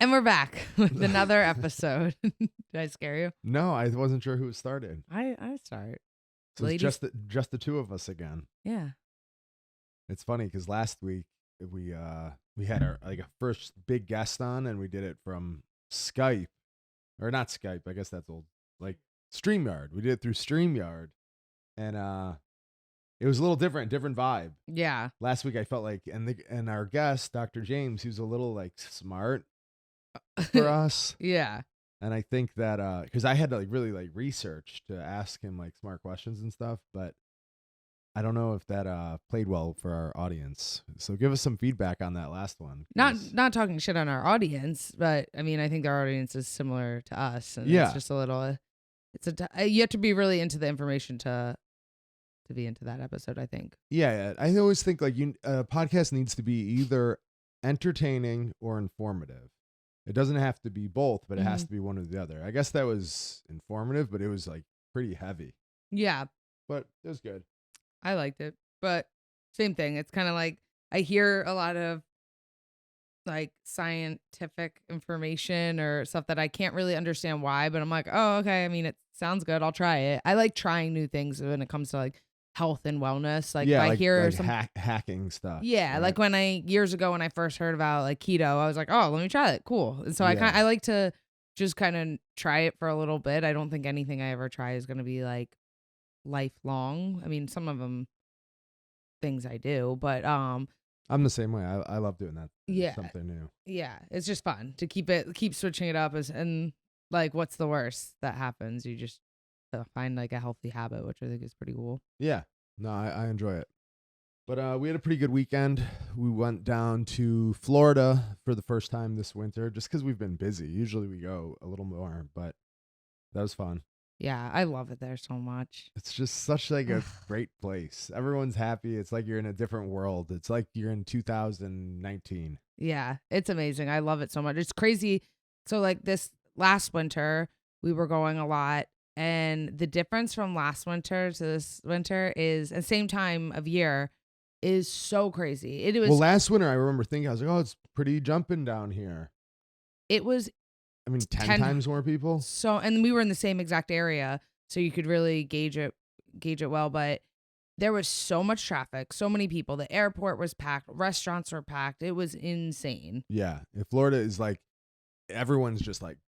And we're back with another episode. Did I scare you? No, I wasn't sure who started. I start. So Ladies? it's just the two of us again. Yeah. It's funny because last week we had our a first big guest on, and we did it from Skype, or not Skype. I guess that's old. Like StreamYard. We did it through StreamYard, and it was a little different vibe. Yeah. Last week I felt like, and our guest, Dr. James, he was a little like smart for us. Yeah. And I think that because I had to really research to ask him like smart questions and stuff, but I don't know if that played well for our audience. So give us some feedback on that last one. Not talking shit on our audience, but I mean, I think our audience is similar to us, and Yeah. it's just a little. You have to be really into the information to be into that episode, I think. Yeah, I always think like a podcast needs to be either entertaining or informative. It doesn't have to be both, but it has to be one or the other. I guess that was informative, but it was like pretty heavy. Yeah. But it was good. I liked it, but same thing. It's kind of like I hear a lot of like scientific information or stuff that I can't really understand why, but I'm like, oh, okay. I mean, it sounds good. I'll try it. I like trying new things when it comes to like health and wellness. Like, yeah, if I hear like some hacking stuff. Yeah, right? like when years ago when I first heard about like keto, I was like, oh, let me try it. Cool. And so I like to just kind of try it for a little bit. I don't think anything I ever try is going to be like lifelong. I mean, some of them things I do, but I'm the same way. I love doing that. Yeah. Something new. Yeah, it's just fun to keep switching it up and like what's the worst that happens? You just find like a healthy habit, which I think is pretty cool. Yeah. No, I enjoy it. But we had a pretty good weekend. We went down to Florida for the first time this winter just because we've been busy. Usually we go a little more, but that was fun. Yeah, I love it there so much. It's just such like a great place. Everyone's happy. It's like you're in a different world. It's like you're in 2019. Yeah, it's amazing. I love it so much. It's crazy. So like this last winter, we were going a lot, and the difference from last winter to this winter is the same time of year is so crazy. It was Well, last winter I remember thinking, I was like, oh, it's pretty jumping down here. It was I mean, 10 times more people. So, and we were in the same exact area, so you could really gauge it well. But there was so much traffic, so many people. The airport was packed, restaurants were packed. It was insane. Yeah, Florida is like everyone's just like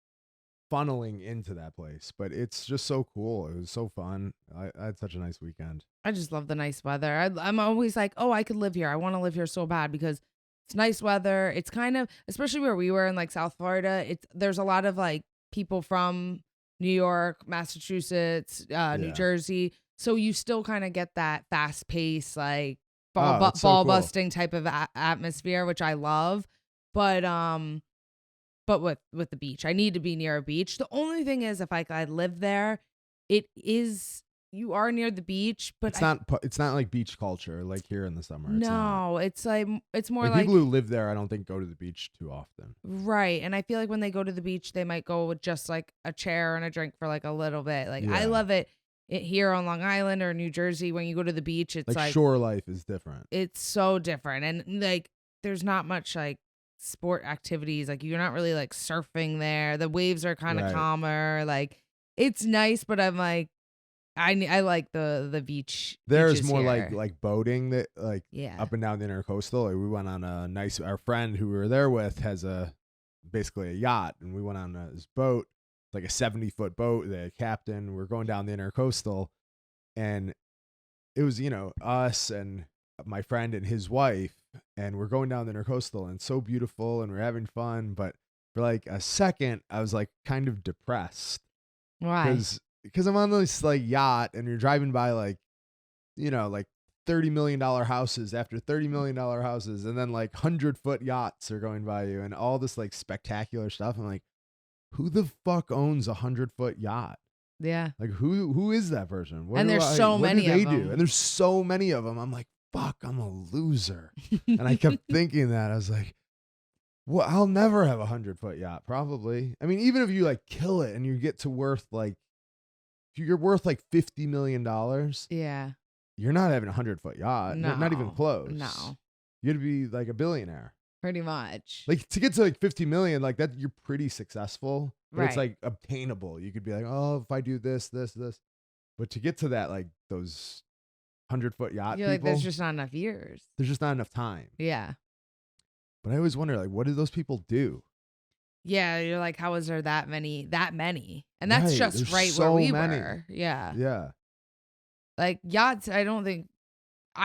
funneling into that place, but it's just so cool. It was so fun. I had such a nice weekend. I just love the nice weather. I'm always like, oh, I could live here. I want to live here so bad because it's nice weather. It's kind of, especially where we were in like South Florida, there's a lot of like people from New York, Massachusetts, New Jersey. So you still kind of get that fast pace, like ball busting type of atmosphere, which I love. But with the beach, I need to be near a beach. The only thing is, if I live there, you are near the beach, but it's not like beach culture like here in the summer. It's like it's more like people who live there. I don't think go to the beach too often. Right, and I feel like when they go to the beach, they might go with just like a chair and a drink for like a little bit. Like I love it here on Long Island or New Jersey. When you go to the beach, it's like shore life is different. It's so different, and like there's not much like sport activities. Like you're not really like surfing there. The waves are kind of calmer. Like it's nice, but I'm like. I like the beach. There's more here. like boating that up and down the Intercoastal. We went on a nice. Our friend who we were there with has basically a yacht, and we went on his boat, like a 70-foot boat. The captain. We're going down the Intercoastal, and it was us and my friend and his wife, and we're going down the Intercoastal, and it's so beautiful, and we're having fun. But for like a second, I was like kind of depressed. Why? Because I'm on this like yacht, and you're driving by like $30 million houses after $30 million houses, and then like 100-foot yachts are going by you, and all this like spectacular stuff. I'm like, who the fuck owns a 100-foot yacht? Yeah, like who is that person? And there's so many of them. And there's so many of them. I'm like, fuck, I'm a loser. And I kept thinking that. I was like, well, I'll never have a 100-foot yacht, probably. I mean, even if you like kill it and you get to worth like. If you're worth like $50 million, you're not having a 100-foot yacht. No, not even close. No, you'd be like a billionaire. Pretty much. Like to get to like 50 million, like that, you're pretty successful, but it's Right. like obtainable. You could be like, oh, if I do this, this, this. But to get to that, like those 100-foot yacht You're like, there's people, just not enough years. there's just not enough time. Yeah. But I always wonder, like, what do those people do? Yeah, you're like, how is there that many? And that's Right, just there's right where so we many. were. Yeah. Yeah. Like yachts, I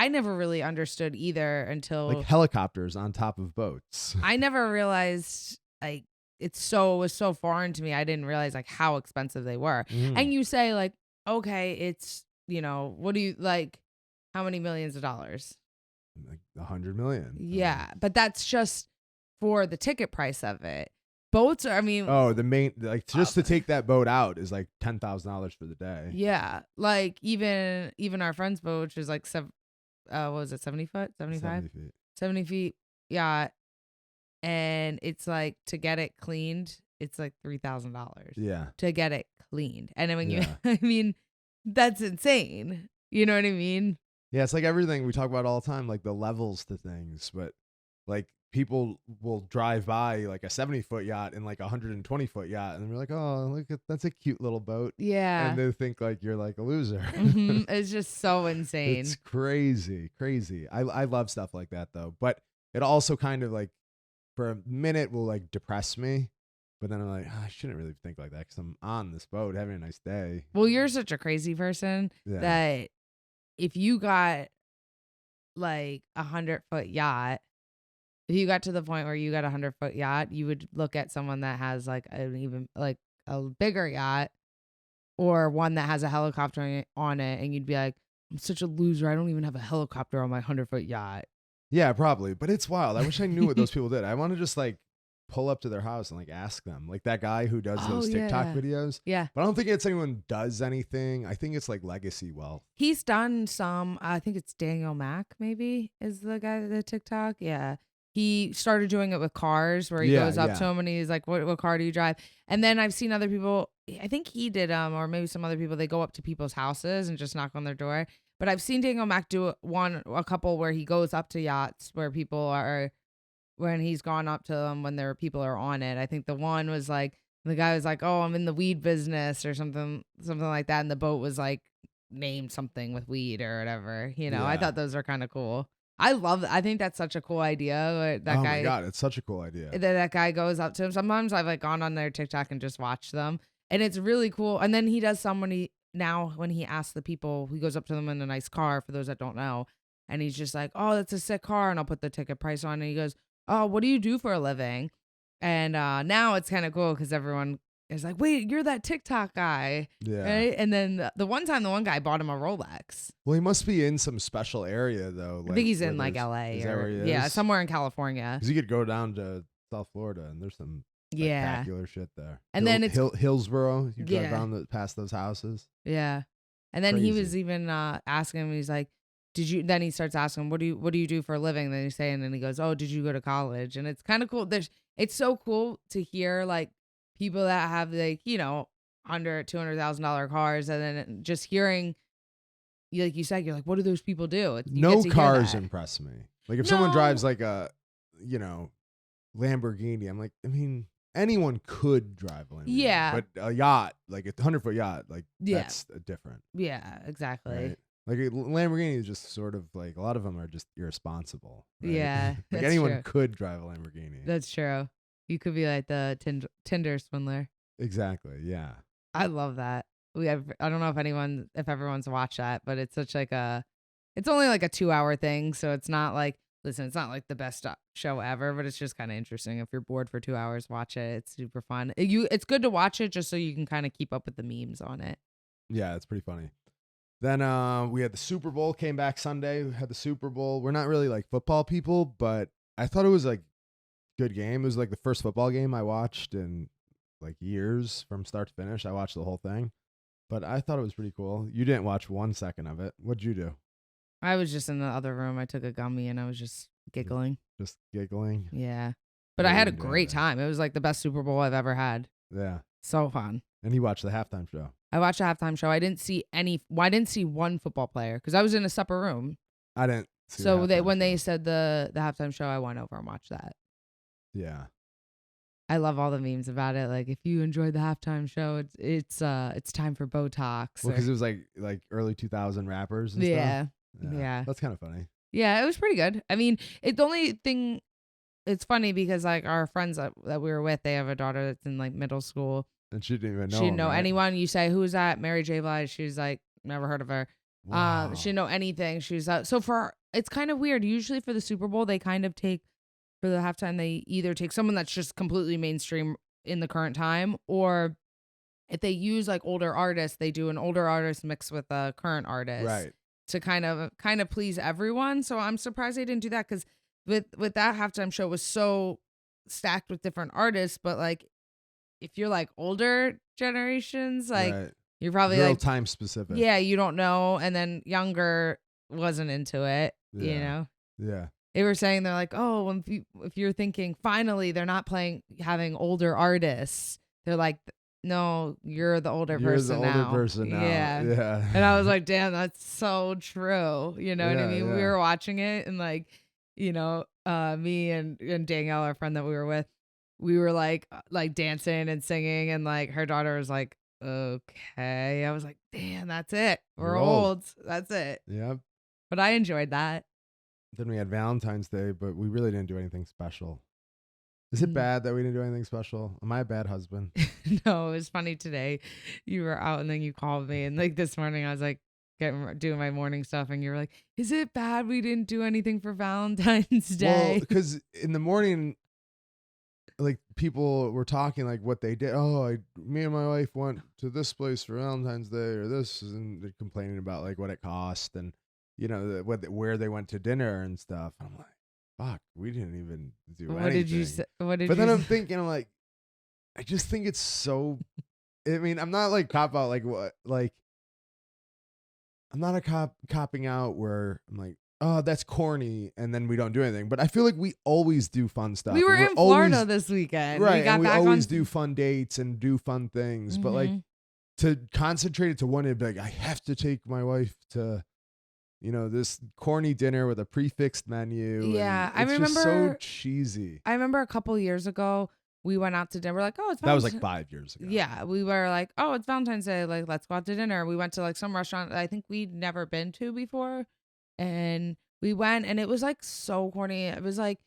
never really understood either until Like helicopters on top of boats. I never realized like it was so foreign to me. I didn't realize like how expensive they were. And you say like, okay, it's, what do you like, how many millions of dollars? Like 100 million. Yeah, but that's just for the ticket price of it. Boats are, oh, the main, like just to take that boat out is like $10,000 for the day. Yeah, like even our friend's boat, which is like what was it, 70 foot, 75, 70 feet. 70 feet, yeah, and it's like to get it cleaned, it's like $3,000. Yeah, to get it cleaned, and then when you, yeah. That's insane. You know what I mean? Yeah, it's like everything we talk about all the time, like the levels to things, but like people will drive by like a 70-foot yacht and like a 120-foot yacht, and we're like, oh, look at that's a cute little boat. Yeah. And they think like you're like a loser. It's just so insane. It's crazy. I love stuff like that though, but it also kind of like for a minute will like depress me, but then I'm like, oh, I shouldn't really think like that because I'm on this boat having a nice day. Well, you're such a crazy person that if you got like 100-foot yacht, if you got to the point where you got a 100-foot yacht, you would look at someone that has like an even like a bigger yacht or one that has a helicopter on it, and you'd be like, I'm such a loser. I don't even have a helicopter on my 100-foot yacht. Yeah, probably. But it's wild. I wish I knew what those people did. I want to just like pull up to their house and like ask them, like that guy who does those TikTok videos. Yeah. But I don't think it's anyone does anything. I think it's like legacy wealth. He's done some, I think it's Daniel Mack maybe is the guy that did TikTok. Yeah. He started doing it with cars where he goes up to him and he's like, what car do you drive? And then I've seen other people, I think he did, or maybe some other people, they go up to people's houses and just knock on their door. But I've seen Daniel Mack do a couple where he goes up to yachts where people are, when he's gone up to them when people are on it. I think the one was like, the guy was like, oh, I'm in the weed business or something like that. And the boat was like named something with weed or whatever. I thought those are kind of cool. I think that's such a cool idea. That guy, my God, it's such a cool idea. That guy goes up to him. Sometimes I've like gone on their TikTok and just watched them. And it's really cool. And then he does some when he asks the people, he goes up to them in a nice car, for those that don't know. And he's just like, oh, that's a sick car. And I'll put the ticket price on. And he goes, oh, what do you do for a living? And now it's kind of cool because everyone is like, wait, you're that TikTok guy. Yeah. Right? And then the one guy bought him a Rolex. Well, he must be in some special area though. I think he's in like LA. Is that where he is? Yeah, somewhere in California. Because you could go down to South Florida and there's some spectacular shit there. And then it's Hillsboro. You drive around past those houses. Yeah. And then he was even asking him, he's like, then he starts asking him, what do you do for a living? And then he's saying, and he goes, oh, did you go to college? And it's kind of cool. It's so cool to hear like people that have like, under $200,000 cars, and then just hearing, like you said, you're like, what do those people do? No cars impress me. Like if someone drives like a, Lamborghini, I'm like, I mean, anyone could drive a Lamborghini. Yeah. But a yacht, like a 100-foot yacht, like that's different. Yeah, exactly. Right? Like a Lamborghini is just sort of like, a lot of them are just irresponsible. Right? Yeah. Like anyone could drive a Lamborghini. That's true. You could be like the Tinder swindler. Exactly. Yeah. I love that. I don't know if everyone's watched that, but it's such like it's only like a 2-hour thing. So it's not like, listen, it's not like the best show ever, but it's just kind of interesting. If you're bored for 2 hours, watch it. It's super fun. It's good to watch it just so you can kind of keep up with the memes on it. Yeah, it's pretty funny. Then we had the Super Bowl, came back Sunday. We had the Super Bowl. We're not really like football people, but I thought it was like a good game. It was like the first football game I watched in like years from start to finish. I watched the whole thing, but I thought it was pretty cool. You didn't watch 1 second of it. What'd you do? I was just in the other room. I took a gummy and I was just giggling. Just giggling? Yeah. But I had a great time. It was like the best Super Bowl I've ever had. Yeah. So fun. And you watched the halftime show. I watched the halftime show. I didn't see one football player because I was in a separate room. I didn't see So when they said the halftime show, I went over and watched that. Yeah. I love all the memes about it. Like, if you enjoyed the halftime show, it's time for Botox. Well, because it was like early 2000 rappers and stuff. Yeah. Yeah. Yeah. That's kind of funny. Yeah, it was pretty good. I mean, the only thing, it's funny because like our friends that we were with, they have a daughter that's in like middle school. And she didn't even know She didn't him, know right? anyone. You say, who's that? Mary J. Blige. She's like, never heard of her. Wow. She didn't know anything. She was so it's kind of weird. Usually for the Super Bowl, they kind of take, for the halftime, they either take someone that's just completely mainstream in the current time, or if they use like older artists, they do an older artist mixed with a current artist. Right. To kind of please everyone. So I'm surprised they didn't do that, because with that halftime show, it was so stacked with different artists. But like, if you're like older generations, like right. you're probably real like time specific. Yeah, you don't know. And then younger wasn't into it. Yeah. You know. Yeah. They were saying, they're like, oh, if you're thinking finally they're not having older artists, they're like, no, you're the older person now. You're the older person now. Yeah. Yeah. And I was like, damn, that's so true. You know what I mean? Yeah. We were watching it, and like, you know, me and Danielle, our friend that we were with, we were like dancing and singing, and like her daughter was like, okay. I was like, damn, that's it. We're You're old. That's it. Yep. But I enjoyed that. Then we had Valentine's Day, but we really didn't do anything special. Is it bad that we didn't do anything special? Am I a bad husband? No, it was funny today. You were out and then you called me, and like this morning I was like doing my morning stuff, and you were like, is it bad we didn't do anything for Valentine's Day? Well, because in the morning, like people were talking like what they did. Oh, me and my wife went to this place for Valentine's Day or this, and they're complaining about like what it cost and where they went to dinner and stuff. I'm like, fuck, we didn't even do anything. What did you say? But then I'm thinking, I'm like, I just think it's so. I mean, I'm not like cop out, like what, like I'm not a copping out where I'm like, oh, that's corny, and then we don't do anything. But I feel like we always do fun stuff. We were in Florida this weekend, right? We got and we back always do fun dates and do fun things. But like to concentrate it to one, it'd be like, I have to take my wife to, this corny dinner with a prefixed menu. Yeah, I remember. Just so cheesy. I remember a couple years ago, we went out to dinner. We're like, oh, it's Valentine's. That was like 5 years ago. Yeah, we were like, oh, it's Valentine's Day. Like, let's go out to dinner. We went to like some restaurant that I think we'd never been to before, and we went, and it was like so corny. It was like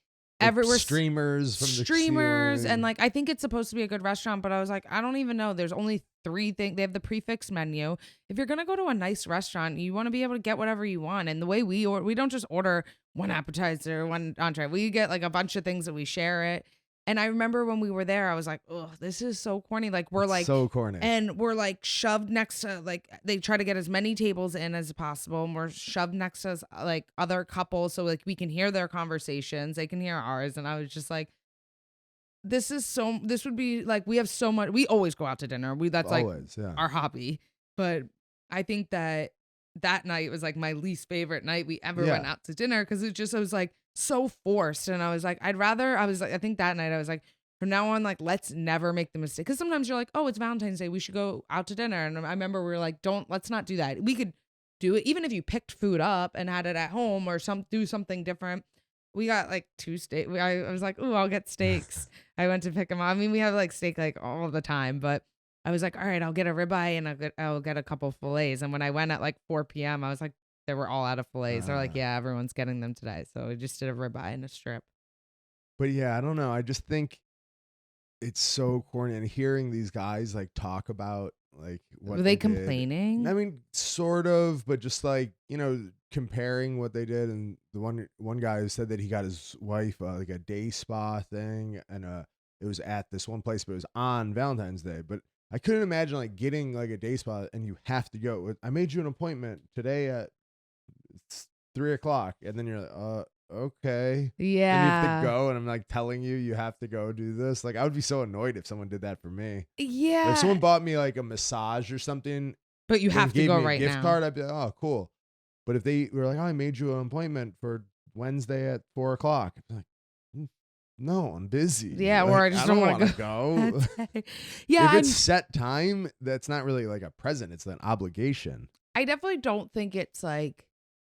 everywhere streamers from the streamers, ceiling. and like I think it's supposed to be a good restaurant, but I was like, I don't even know. There's only 3 things. They have the prefix menu. If you're gonna go to a nice restaurant, you want to be able to get whatever you want. And the way we don't just order one appetizer, one entree. We get like a bunch of things that we share it. And I remember when we were there, I was like, oh, this is so corny. Like we're like so corny. And we're like shoved next to, like, they try to get as many tables in as possible. And we're shoved next to like other couples. So like we can hear their conversations. They can hear ours. And I was just like, this would be like, we have so much. We always go out to dinner. That's always, like our hobby. But I think that night was like my least favorite night we ever went out to dinner. Cause it was like so forced. And I was like, I think that night I was like, from now on, like, let's never make the mistake. Cause sometimes you're like, oh, it's Valentine's Day, we should go out to dinner. And I remember we were like, let's not do that. We could do it. Even if you picked food up and had it at home or do something different. We got like 2 steak. I was like, ooh, I'll get steaks. I went to pick them up. I mean, we have like steak like all the time, but I was like, all right, I'll get a ribeye and I'll get a couple fillets. And when I went at like 4 p.m., I was like, they were all out of fillets. They're like, yeah, everyone's getting them today. So we just did a ribeye and a strip. But yeah, I don't know. I just think it's so corny. And hearing these guys like talk about like what were they complaining? I mean, sort of, but just like, comparing what they did. And the one guy said that he got his wife like a day spa thing, and it was at this one place, but it was on Valentine's Day. But I couldn't imagine like getting like a day spa and you have to go. I made you an appointment today at 3:00, and then you're like, okay. Yeah. And you have to go, and I'm like telling you have to go do this. Like I would be so annoyed if someone did that for me. Yeah. Like, if someone bought me like a massage or something, but you have to go right now. Gift card, I'd be like, oh, cool. But if they were like, oh, I made you an appointment for Wednesday at 4:00, I'd be like, no, I'm busy. Yeah, like, or I just don't want to go. Yeah. If it's set time, that's not really like a present. It's an obligation. I definitely don't think it's like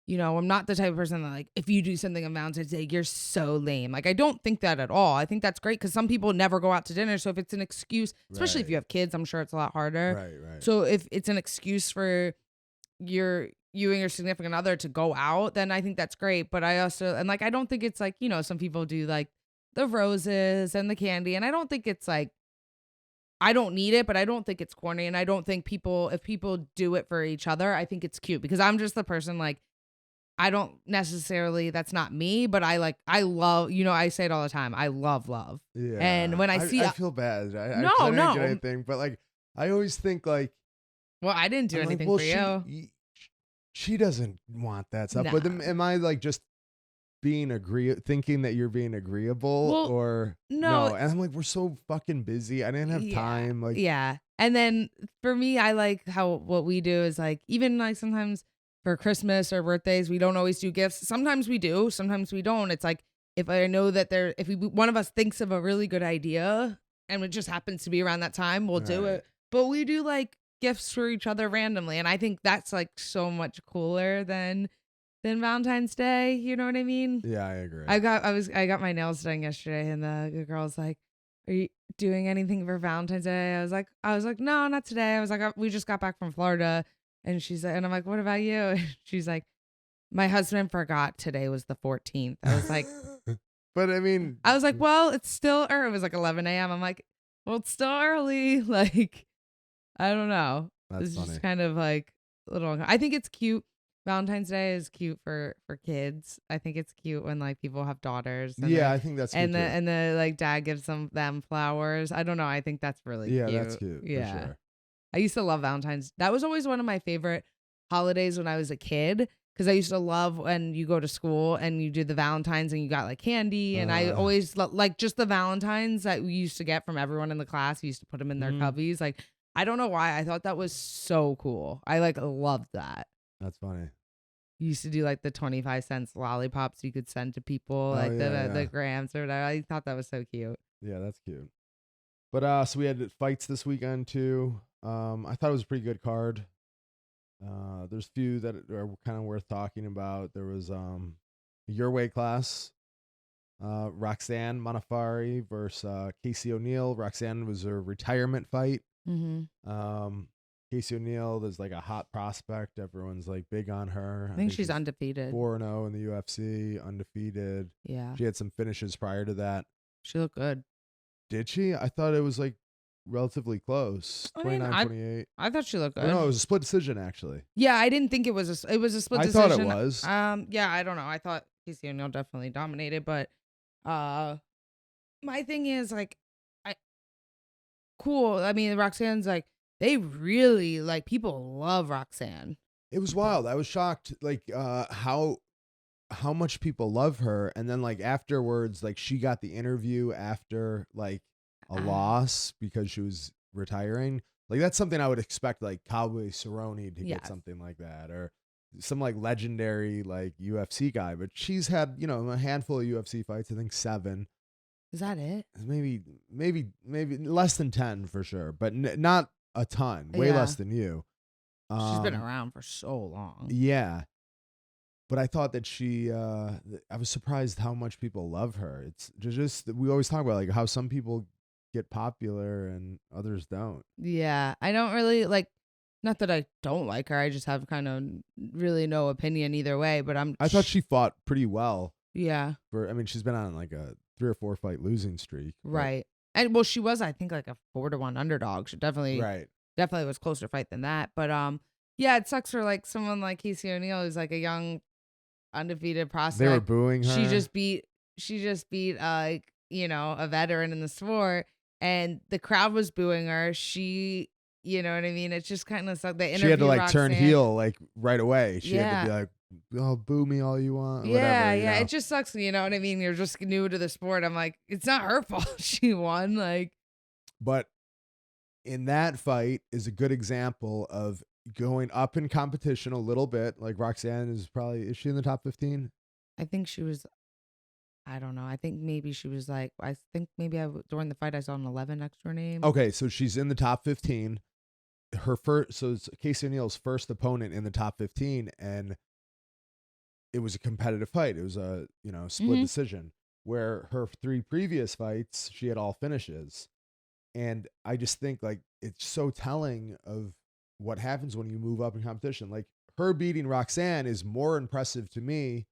You know, I'm not the type of person that like, if you do something on Valentine's Day, you're so lame. Like, I don't think that at all. I think that's great because some people never go out to dinner. So if it's an excuse, especially if you Right. have kids, I'm sure it's a lot harder. Right. Right. So if it's an excuse for you and your significant other to go out, then I think that's great. But I also, and like, I don't think it's like, you know, some people do like the roses and the candy. And I don't think it's like, I don't need it, but I don't think it's corny. And I don't think if people do it for each other, I think it's cute because I'm just the person like, I don't necessarily, that's not me, but I love, you know, I say it all the time. I love love. And Yeah. when I see, I feel bad. no, 'cause I didn't get no. anything, but like, I always think like, Well, I didn't do I'm like, anything well, for you. she doesn't want that stuff. No. But then, am I like just thinking that you're being agreeable Well, or no. no? And I'm like, we're so fucking busy. I didn't have time. Like, Yeah. And then for me, I like how what we do is like, even like sometimes for Christmas or birthdays, we don't always do gifts. Sometimes we do, sometimes we don't. It's like, if I know that if one of us thinks of a really good idea and it just happens to be around that time, we'll do Right. it. But we do like gifts for each other randomly. And I think that's like so much cooler than Valentine's Day. You know what I mean? Yeah, I agree. I got my nails done yesterday, and the girl's like, "Are you doing anything for Valentine's Day?" I was like, "No, not today." I was like, "We just got back from Florida," and she's like, and I'm like, "What about you?" And she's like, "My husband forgot today was the 14th." I was like, but I mean, "Well, it's still," or it was like 11 a.m. I'm like, "Well, it's still early." Like, I don't know. that's It's funny. just kind of like a little. I think it's cute. Valentine's Day is cute for kids. I think it's cute when like people have daughters. Yeah, I think that's cute and too. the like dad gives them flowers. I don't know. I think that's really cute. Yeah, that's cute. Yeah. For sure. I used to love Valentine's. That was always one of my favorite holidays when I was a kid because I used to love when you go to school and you do the Valentines and you got like candy. And I always like just the Valentines that we used to get from everyone in the class. We used to put them in their cubbies. Like, I don't know why. I thought that was so cool. I like loved that. That's funny. You used to do like the 25 cents lollipops you could send to people, like the grams or whatever. I thought that was so cute. Yeah, that's cute. But so we had fights this weekend too. I thought it was a pretty good card. There's few that are kind of worth talking about. There was your weight class, Roxanne Manafari versus Casey O'Neill. Roxanne was a retirement fight. Casey O'Neill is like a hot prospect. Everyone's like big on her. I think she's undefeated. 4-0 in the UFC, undefeated. Yeah. She had some finishes prior to that. She looked good. Did she? I thought it was like relatively close. 29-28. I thought she looked good. Oh, no, it was a split decision actually. Yeah, I didn't think it was a split decision. I thought it was. Yeah, I don't know. I thought Casey O'Neill definitely dominated, but my thing is like cool. I mean, Roxanne's like, they really like, people love Roxanne. It was wild. I was shocked like how much people love her, and then like afterwards, like she got the interview after like a loss because she was retiring. Like that's something I would expect like Cowboy Cerrone to get something like that, or some like legendary like UFC guy. But she's had, you know, a handful of UFC fights. I think 7. Is that it? Maybe less than 10 for sure, but not a ton. Way less than you. She's been around for so long. Yeah. But I thought that she, I was surprised how much people love her. It's just, we always talk about like how some people get popular and others don't. Yeah. I don't really like, not that I don't like her. I just have kind of really no opinion either way, but I thought she fought pretty well. Yeah. I mean, she's been on like a 3 or 4 fight losing streak. Right. And well, she was, I think, like a 4-1 underdog. She definitely was closer fight than that. But yeah, it sucks for like someone like Casey O'Neill who's like a young undefeated prospect. They were booing her. She just beat you know, a veteran in the sport, and the crowd was booing her. She, you know what I mean? It's just kind of sucked. She had to like Roxanne. turn heel like right away. She had to be like, "Oh, boo me all you want." Yeah, whatever, you know? It just sucks. You know what I mean? You're just new to the sport. I'm like, it's not her fault. She won. Like, but in that fight is a good example of going up in competition a little bit. Like Roxanne is she in the top 15? I think she was. I don't know. I think maybe she was like. I think maybe during the fight I saw an 11 next to her name. Okay, so she's in the top 15. So it's Casey O'Neill's first opponent in the top 15, and it was a competitive fight. It was a, split Mm-hmm. decision, where her 3 previous fights, she had all finishes. And I just think like it's so telling of what happens when you move up in competition. Like her beating Roxanne is more impressive to me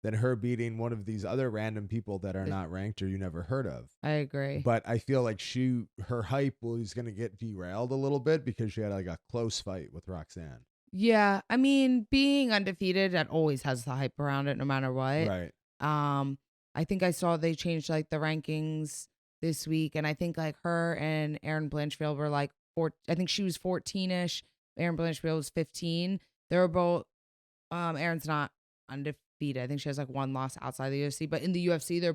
than her beating one of these other random people that are not ranked or you never heard of. I agree. But I feel like her hype is going to get derailed a little bit because she had like a close fight with Roxanne. Yeah, I mean, being undefeated, that always has the hype around it, no matter what. Right. I think I saw they changed like the rankings this week, and I think like her and Erin Blanchfield were like I think she was 14ish. Erin Blanchfield was 15. They were both. Erin's not undefeated. I think she has like one loss outside the UFC, but in the UFC, they're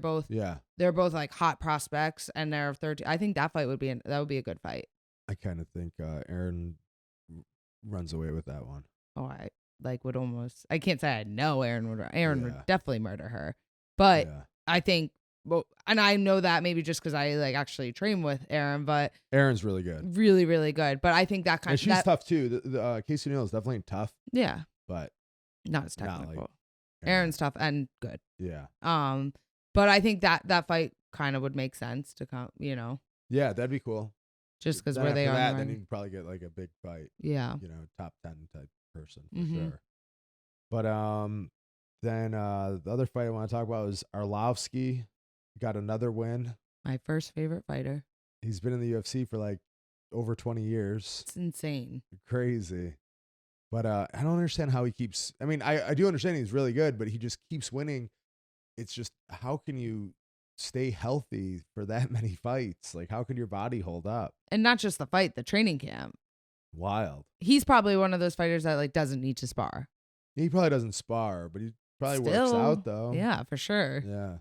both like hot prospects, and they're 13. I think that fight would be a good fight. I kind of think Erin runs away with that one. Oh, I can't say I know Erin would definitely murder her. But I think, and I know that maybe just because I like actually train with Erin, but Erin's really good. Really, really good. But I think that and she's tough too. The Casey O'Neill is definitely tough. Yeah. But not as technical. Not like Erin's tough and good. Yeah. But I think that fight kind of would make sense to come, Yeah, that'd be cool. Just because where they are. Then you can probably get like a big fight. Yeah. Top 10 type person for sure. But then the other fight I want to talk about is Arlovsky. Got another win. My first favorite fighter. He's been in the UFC for like over 20 years. It's insane. Crazy. But I don't understand how he keeps. I mean, I do understand he's really good, but he just keeps winning. It's just, how can you stay healthy for that many fights? Like, how can your body hold up? And not just the fight, the training camp. Wild. He's probably one of those fighters that like doesn't need to spar. He probably doesn't spar, but he probably works out though. Yeah, for sure. Yeah.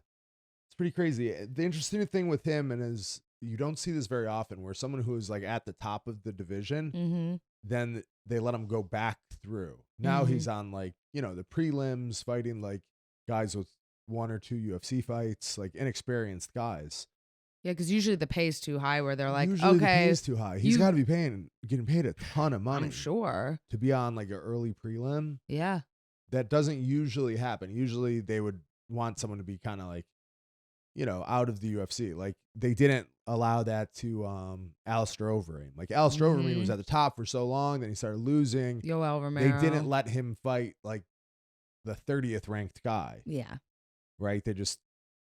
It's pretty crazy. The interesting thing with him is you don't see this very often, where someone who is like at the top of the division, then they let him go back through. Now he's on like, the prelims, fighting like guys with 1 or 2 UFC fights, like inexperienced guys. Yeah, because usually the pay is too high, where they're like, usually okay, the pay is too high. He's got to be getting paid a ton of money. I'm sure. To be on like an early prelim. Yeah. That doesn't usually happen. Usually they would want someone to be kind of like, out of the UFC. Like they didn't allow that to Alistair Overeem. Like Alistair Overeem was at the top for so long, then he started losing. Yoel Romero. They didn't let him fight like the 30th ranked guy. Yeah. Right? They just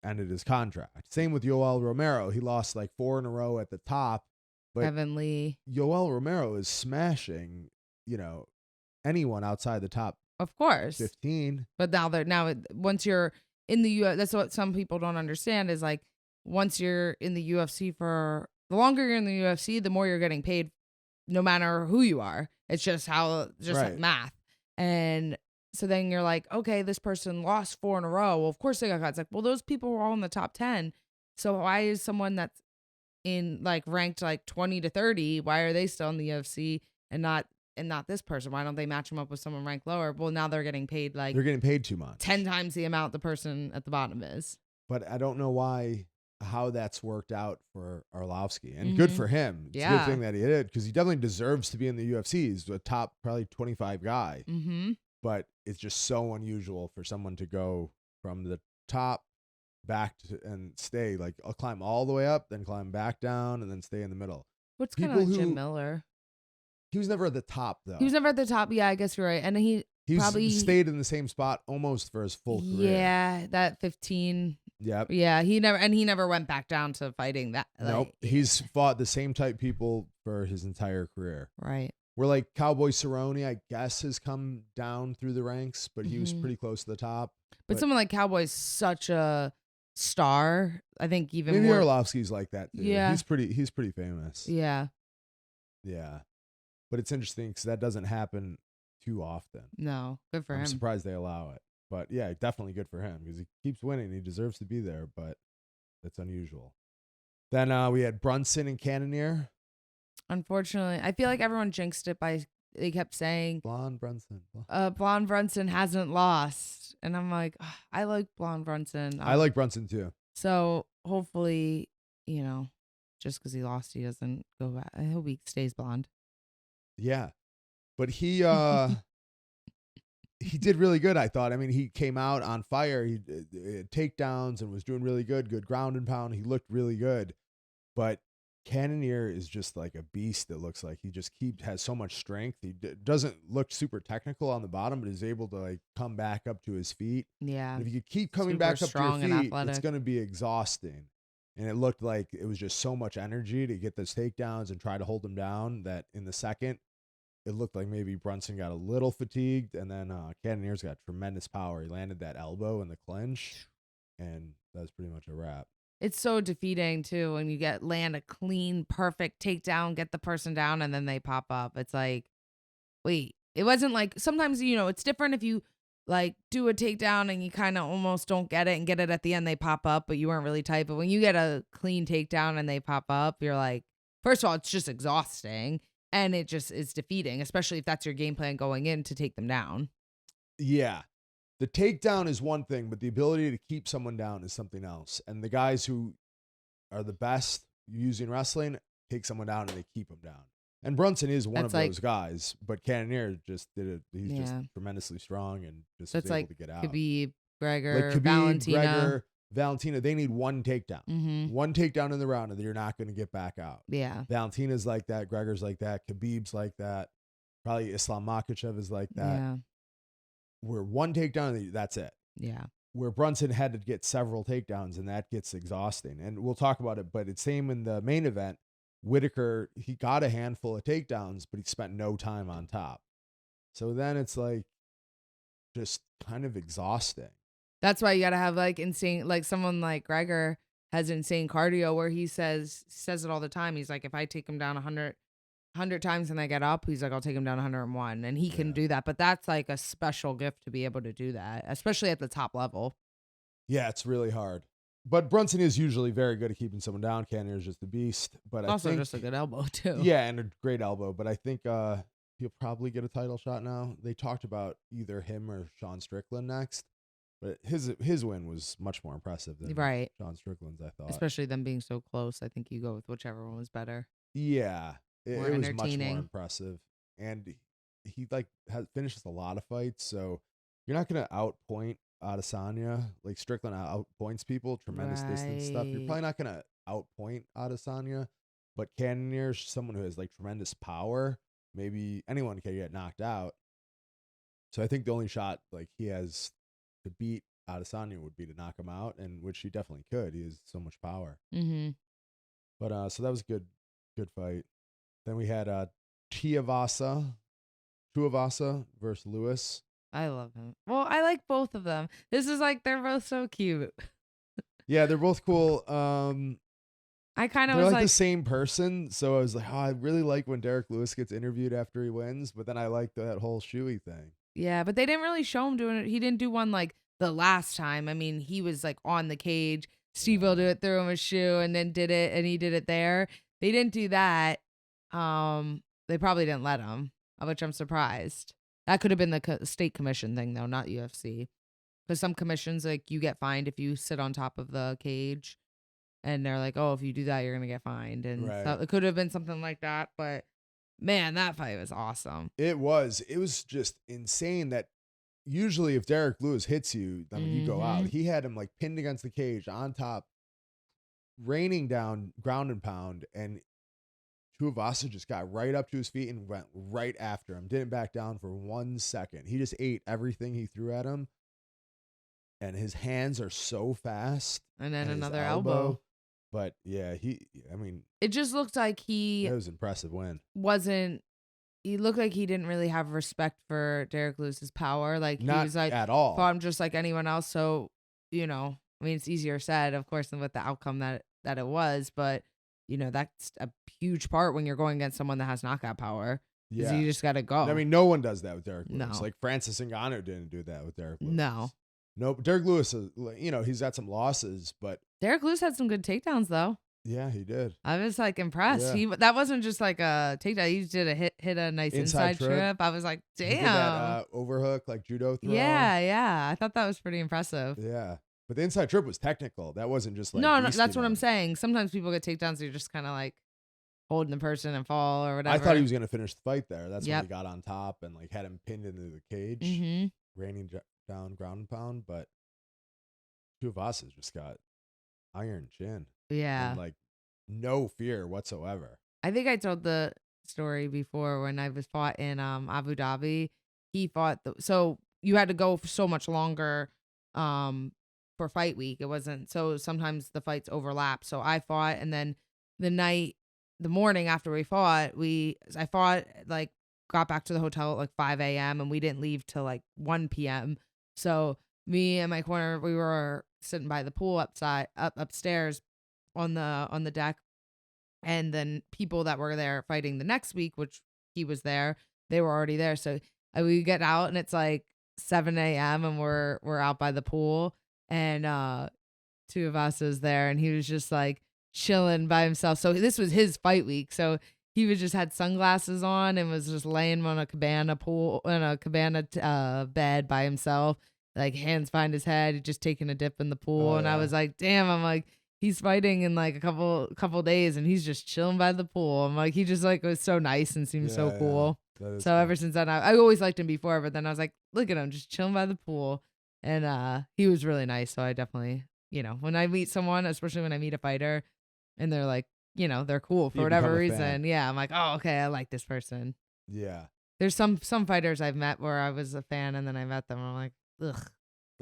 ended his contract. Same with Yoel Romero. He lost like 4 in a row at the top. But Kevin Lee. Yoel Romero is smashing, anyone outside the top. Of course. 15. But now once you're in the UFC, that's what some people don't understand is like once you're in the UFC the longer you're in the UFC, the more you're getting paid no matter who you are. It's just like math. And so then you're like, okay, this person lost 4 in a row. Well, of course they got cut. It's like, well, those people were all in the top 10. So why is someone that's in like ranked like 20 to 30, why are they still in the UFC and not this person? Why don't they match them up with someone ranked lower? Well, now they're getting paid they're getting paid too much. 10 times the amount the person at the bottom is. But I don't know how that's worked out for Arlovsky. And good for him. It's a good thing that he did, because he definitely deserves to be in the UFC. He's a top probably 25 guy. But it's just so unusual for someone to go from the top back and stay, like I'll climb all the way up, then climb back down, and then stay in the middle. What's kind of like Jim Miller? He was never at the top though. He was never at the top. Yeah, I guess you're right. And he probably stayed in the same spot almost for his full career. Yeah, that 15. Yep. Yeah, he never went back down to fighting that. Nope. He's fought the same type people for his entire career. Right. Where like Cowboy Cerrone, I guess, has come down through the ranks, but he was pretty close to the top. But someone like Cowboy's such a star. I think even maybe more. Arlovsky's like that too. Yeah. He's pretty famous. Yeah. Yeah. But it's interesting because that doesn't happen too often. No, good for him. I'm surprised they allow it. But yeah, definitely good for him because he keeps winning. He deserves to be there, but that's unusual. Then we had Brunson and Cannonier. Unfortunately, I feel like everyone jinxed it they kept saying Blonde Brunson. Blonde Brunson hasn't lost. And I'm like, I like Blonde Brunson. I like Brunson too. So hopefully, just because he lost, he doesn't go back. I hope he stays blonde. Yeah. But he he did really good, I thought. I mean, he came out on fire. He had takedowns and was doing really good ground and pound. He looked really good. But Cannonier is just like a beast. It looks like he just has so much strength. He doesn't look super technical on the bottom, but is able to like come back up to his feet. Yeah. And if you keep coming back up to your feet, it's going to be exhausting. And it looked like it was just so much energy to get those takedowns and try to hold him down that in the second, it looked like maybe Brunson got a little fatigued. And then Cannonier's got tremendous power. He landed that elbow in the clinch, and that's pretty much a wrap. It's so defeating too when you land a clean, perfect takedown, get the person down, and then they pop up. It's like, wait, it wasn't like sometimes, it's different if you like do a takedown and you kind of almost don't get it and get it at the end, they pop up, but you weren't really tight. But when you get a clean takedown and they pop up, you're like, first of all, it's just exhausting and it just is defeating, especially if that's your game plan going in to take them down. Yeah. The takedown is one thing, but the ability to keep someone down is something else. And the guys who are the best using wrestling take someone down and they keep them down. And Brunson is one of those guys, but Cannonier just did it. He's just tremendously strong and just was able to get out. Khabib, Gregor, Valentina, they need one takedown. Mm-hmm. One takedown in the round, and you're not going to get back out. Yeah. Valentina's like that. Gregor's like that. Khabib's like that. Probably Islam Makhachev is like that. Yeah. Where one takedown, that's it. Yeah. Where Brunson had to get several takedowns, and that gets exhausting. And we'll talk about it, but it's same in the main event. Whitaker, he got a handful of takedowns, but he spent no time on top. So then it's like just kind of exhausting. That's why you got to have like insane, like someone like Gregor has insane cardio where he says it all the time. He's like, if I take him down 100 times and I get up, he's like, I'll take him down 101. And he can do that. But that's like a special gift to be able to do that, especially at the top level. Yeah, it's really hard. But Brunson is usually very good at keeping someone down. Cannonier's just a beast. But also I think, just a good elbow, too. Yeah, and a great elbow. But I think he'll probably get a title shot now. They talked about either him or Sean Strickland next. But his win was much more impressive than Sean Strickland's, I thought. Especially them being so close. I think you go with whichever one was better. Yeah, it was much more impressive. And he finishes a lot of fights, so you're not going to outpoint Adesanya. Like Strickland outpoints people, tremendous distance stuff. You're probably not going to outpoint Adesanya, but Cannonier's someone who has like tremendous power. Maybe anyone can get knocked out. So I think the only shot like he has to beat Adesanya would be to knock him out, and which he definitely could. He has so much power. Mm-hmm. But so that was a good fight. Then we had Tuivasa versus Lewis. I love him. Well, I like both of them. This is like they're both so cute. Yeah, they're both cool. I kind of was like the same person, so I was like, oh, I really like when Derek Lewis gets interviewed after he wins, but then I like that whole shoey thing. Yeah, but they didn't really show him doing it. He didn't do one like the last time. I mean, he was like on the cage. Steve will do it, threw him a shoe, and then did it, and he did it there. They didn't do that. They probably didn't let him, which I'm surprised. That could have been the state commission thing, though, not UFC. Because some commissions, like, you get fined if you sit on top of the cage. And they're like, oh, if you do that, you're going to get fined. And so it could have been something like that. But, man, that fight was awesome. It was. It was just insane that usually if Derek Lewis hits you, I mean, you go out. He had him, like, pinned against the cage on top, raining down ground and pound. And Tuivasa just got right up to his feet and went right after him. Didn't back down for 1 second. He just ate everything he threw at him. And his hands are so fast. And then another elbow. But yeah, it just looked like it was an impressive win. He looked like he didn't really have respect for Derek Lewis's power. Like Not he was like, at all. I'm just like anyone else. So, it's easier said, of course, than with the outcome that it was. But, that's a huge part when you're going against someone that has knockout power. Yeah. You just got to go. I mean, no one does that with Derek Lewis. No. Like Francis Ngannou didn't do that with Derek Lewis. No. Nope. Derek Lewis, he's got some losses, but Derek Lewis had some good takedowns, though. Yeah, he did. I was like impressed. Yeah. That wasn't just like a takedown. He did a hit a nice inside trip. I was like, damn. He did that overhook, like judo throw. Yeah. I thought that was pretty impressive. Yeah. But the inside trip was technical. That wasn't just like. No, that's what I'm saying. Sometimes people get takedowns, so you're just kind of like holding the person and fall or whatever. I thought he was going to finish the fight there. That's when he got on top and like had him pinned into the cage. Mm-hmm. raining down ground and pound, but Tuivasa's just got iron chin and Yeah. like no fear whatsoever. I think I told the story before when I was fought in Abu Dhabi. He fought so you had to go for so much longer um for fight week. It wasn't so sometimes the fights overlap. So I fought and then the morning after we fought, I fought like got back to the hotel at like 5 a.m. and we didn't leave till like 1 p.m. So me and my corner we were sitting by the pool upstairs on the deck, and then people that were there fighting the next week, which he was there, they were already there. So we get out and it's like 7 a.m. and we're out by the pool, and two of us was there, and he was just like chilling by himself. So this was his fight week. So he was just had sunglasses on and was just laying on a cabana bed by himself, like hands behind his head, just taking a dip in the pool. Oh, and I yeah. was like, damn, I'm like, he's fighting in like a couple days and he's just chilling by the pool. I'm like, he just like was so nice and seemed so cool. So ever since then, I always liked him before, but then I was like, look at him just chilling by the pool. And he was really nice. So I definitely, when I meet someone, especially when I meet a fighter and they're like, they're cool for You whatever become a reason. fan. Yeah. I'm like, oh, okay. I like this person. Yeah. There's some fighters I've met where I was a fan and then I met them and I'm like, ugh,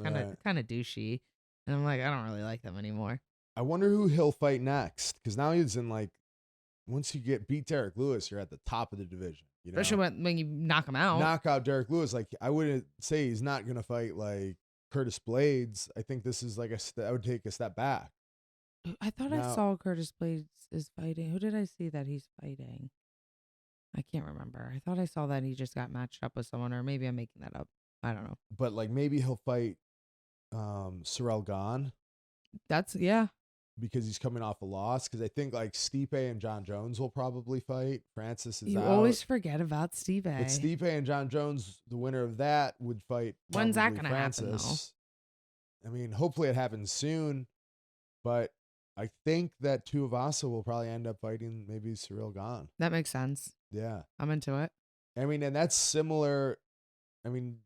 kind of douchey. And I'm like, I don't really like them anymore. I wonder who he'll fight next, because now he's in like, once you beat Derek Lewis, you're at the top of the division. Especially when you knock him out. Knock out Derek Lewis. Like, I wouldn't say he's not gonna fight like Curtis Blades. I think this is like I would take a step back. I thought I saw Curtis Blades is fighting. Who did I see that he's fighting? I can't remember. I thought I saw that he just got matched up with someone, or maybe I'm making that up. I don't know. But like maybe he'll fight Ciryl Gane. Yeah. Because he's coming off a loss. Because I think like Stipe and John Jones will probably fight. Francis is out. You always forget about Stipe. But Stipe and John Jones, the winner of that, would fight. When's that going to happen, though? I mean, hopefully it happens soon. But I think that Tuivasa will probably end up fighting maybe Ciryl Gane. That makes sense. Yeah. I'm into it. I mean, and that's similar. I mean,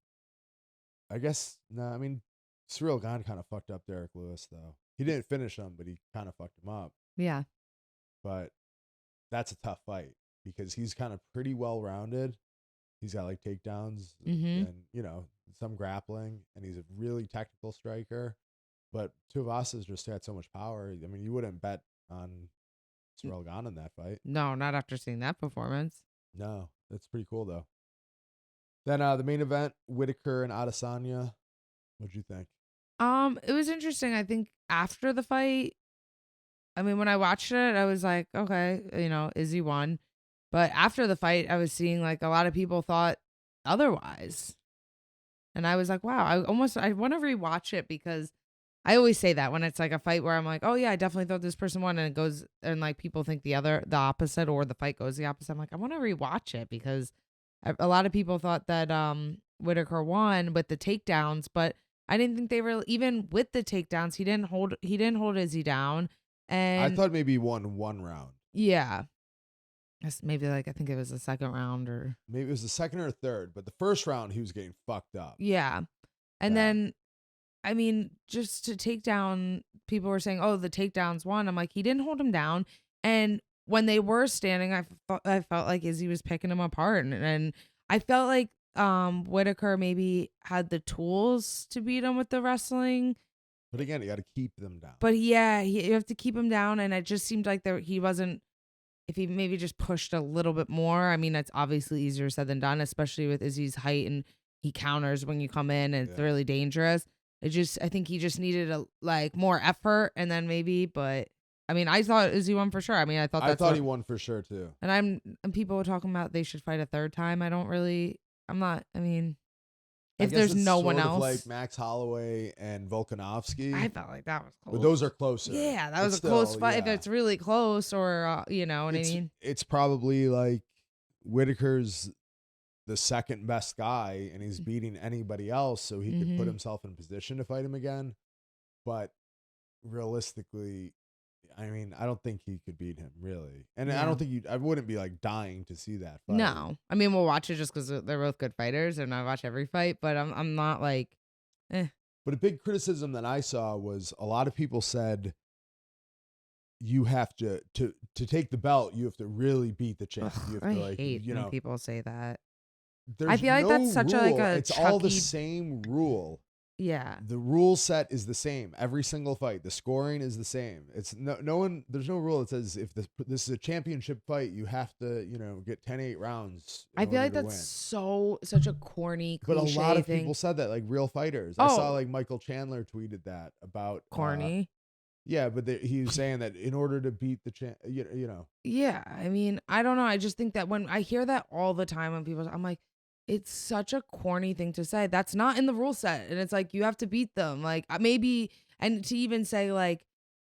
I guess, no, I mean, Ciryl Gane kind of fucked up Derek Lewis, though. He didn't finish him, but he kind of fucked him up. Yeah. But that's a tough fight because he's kind of pretty well-rounded. He's got like takedowns and, some grappling, and he's a really technical striker. But Tuivasa's just had so much power. I mean, you wouldn't bet on Ciryl Gane in that fight. No, not after seeing that performance. No, that's pretty cool, though. Then the main event, Whitaker and Adesanya. What'd you think? It was interesting. I think after the fight, I mean, when I watched it, I was like, okay, Izzy won. But after the fight, I was seeing like a lot of people thought otherwise. And I was like, wow, I want to rewatch it because I always say that when it's like a fight where I'm like, oh yeah, I definitely thought this person won, and it goes and like people think the opposite, or the fight goes the opposite. I'm like, I want to rewatch it because a lot of people thought that Whitaker won with the takedowns, but I didn't think they were, even with the takedowns, he didn't hold Izzy down. And I thought maybe he won one round. Yeah. Maybe like I think it was the second round, or maybe it was the second or third, but the first round he was getting fucked up. Yeah. And then I mean, just to take down, people were saying, oh, the takedowns won. I'm like, he didn't hold him down. And when they were standing, I felt like Izzy was picking him apart. And I felt like Whitaker maybe had the tools to beat him with the wrestling. But again, you got to keep them down. But yeah, you have to keep him down. And it just seemed like he wasn't, if he maybe just pushed a little bit more. I mean, it's obviously easier said than done, especially with Izzy's height, and he counters when you come in, and it's really dangerous. I think he just needed more effort, and then maybe, but I mean, I thought Izzy won for sure. I mean, I thought he won for sure too. And people were talking about they should fight a third time. If there's no one else, like Max Holloway and Volkanovski, I felt like that was close. But those are closer. Yeah, that was a close fight. Yeah. If it's really close, or you know what I mean. It's probably like Whitaker's the second best guy, and he's beating anybody else, so he could put himself in position to fight him again. But realistically, I mean, I don't think he could beat him really, and I Yeah. don't think I wouldn't be like dying to see that fight. No. I mean, we'll watch it just because they're both good fighters, and I watch every fight. But I'm not like, eh. But a big criticism that I saw was a lot of people said you have to take the belt, you have to really beat the champ. Ugh, You have I to like, hate you when know, people say that. there's I feel like no that's such a like rule. a It's all the Chucky. same rule. Yeah. The rule set is the same every single fight. The scoring is the same. It's no one. There's no rule that says if this is a championship fight, you have to get 10-8 rounds. I feel like to that's win. such a corny But a lot of thing. people said that, like real fighters. Oh. I saw like Michael Chandler tweeted that about Corny. Yeah, but he was saying that in order to beat the champ, Yeah, I mean, I don't know. I just think that when I hear that all the time when people, I'm like, it's such a corny thing to say. That's not in the rule set, and it's like you have to beat them. Like maybe, and to even say like